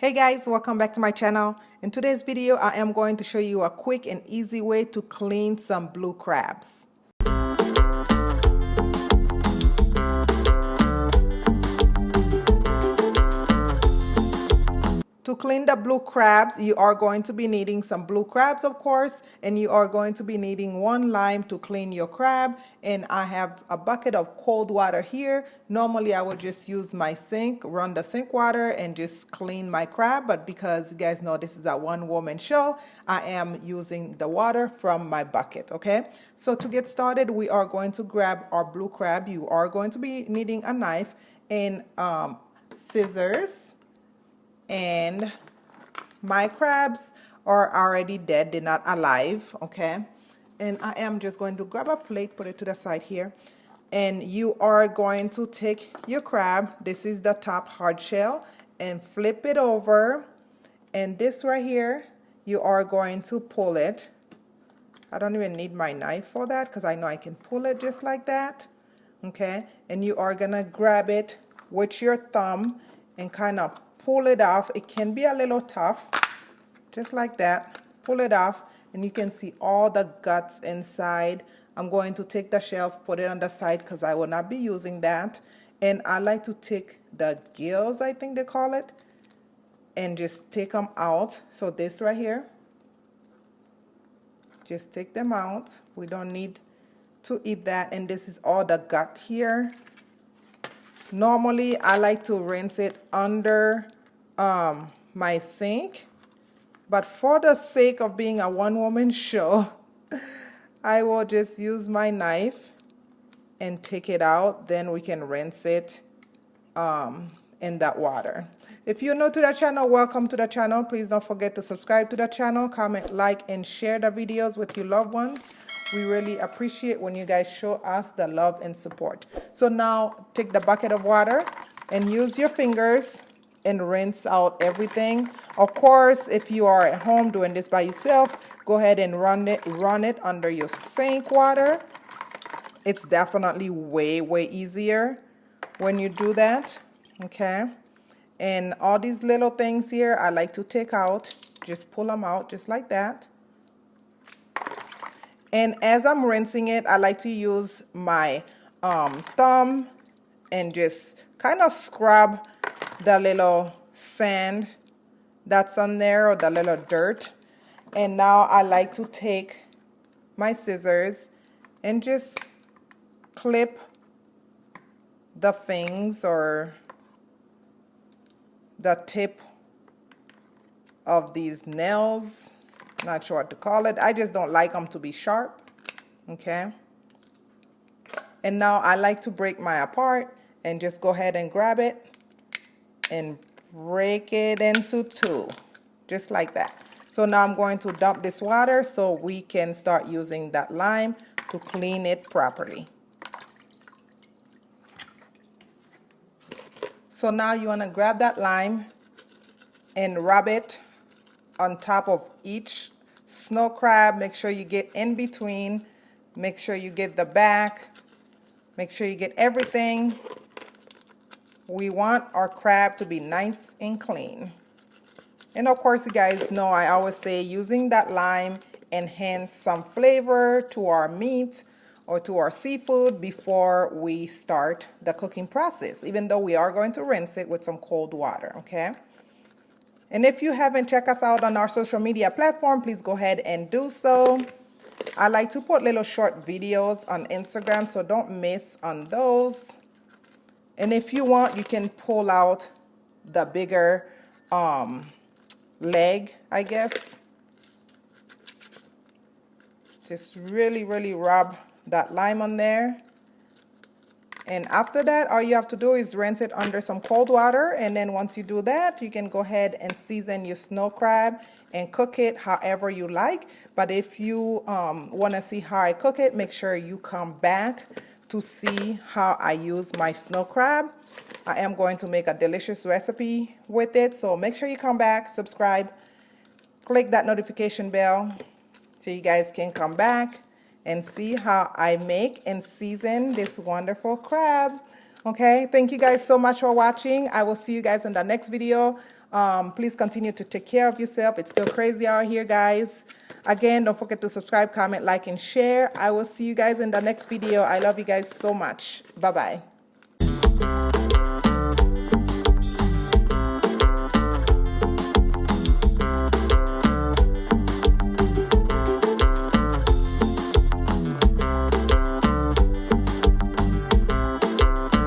Hey guys, welcome back to my channel. In today's video, I am going to show you a quick and easy way to clean some blue crabs. To clean the blue crabs, you are going to be needing some blue crabs, of course, and you are going to be needing 1 lime to clean your crab. And I have a bucket of cold water here. Normally, I would just use my sink, run the sink water, and just clean my crab. But because you guys know this is a one-woman show, I am using the water from my bucket, okay? So to get started, we are going to grab our blue crab. You are going to be needing a knife and scissors. And my crabs are already dead, they're not alive, okay? And I am just going to grab a plate, put it to the side here, and you are going to take your crab, this is the top hard shell, and flip it over, and this right here, you are going to pull it. I don't even need my knife for that because I know I can pull it just like that, okay? And you are gonna grab it with your thumb and kind of pull it off. It can be a little tough, just like that. Pull it off, and you can see all the guts inside. I'm going to take the shelf, put it on the side because I will not be using that. And I like to take the gills, I think they call it, and just take them out. So this right here, just take them out. We don't need to eat that. And this is all the gut here. Normally, I like to rinse it under my sink, but for the sake of being a one-woman show, I will just use my knife and take it out. Then we can rinse it in that water. If you're new to the channel, welcome to the channel. Please don't forget to subscribe to the channel, comment, like, and share the videos with your loved ones. We really appreciate when you guys show us the love and support. So now take the bucket of water and use your fingers and rinse out everything. Of course, if you are at home doing this by yourself, go ahead and run it under your sink water. It's definitely way easier when you do that, okay? And all these little things here, I like to take out. Just pull them out just like that. And as I'm rinsing it, I like to use my thumb and just kind of scrub the little sand that's on there, or the little dirt. And now I like to take my scissors and just clip the things, or the tip of these nails. Not sure what to call it. I just don't like them to be sharp, okay? And now I like to break mine apart and just go ahead and grab it and break it into 2, just like that. So now I'm going to dump this water so we can start using that lime to clean it properly. So now you want to grab that lime and rub it on top of each snow crab. Make sure you get in between. Make sure you get the back. Make sure you get everything. We want our crab to be nice and clean. And of course, you guys know I always say using that lime enhance some flavor to our meat or to our seafood before we start the cooking process, even though we are going to rinse it with some cold water, okay? And if you haven't checked us out on our social media platform, please go ahead and do so. I like to put little short videos on Instagram, so don't miss on those. And if you want, you can pull out the bigger leg, I guess. Just really rub that lime on there. And after that, all you have to do is rinse it under some cold water. And then once you do that, you can go ahead and season your snow crab and cook it however you like. But if you want to see how I cook it, make sure you come back to see how I use my snow crab. I am going to make a delicious recipe with it. So make sure you come back, subscribe, click that notification bell so you guys can come back and see how I make and season this wonderful crab. Okay, thank you guys so much for watching. I will see you guys in the next video. Please continue to take care of yourself. It's still crazy out here, guys. Again, don't forget to subscribe, comment, like, and share. I will see you guys in the next video. I love you guys so much. Bye-bye.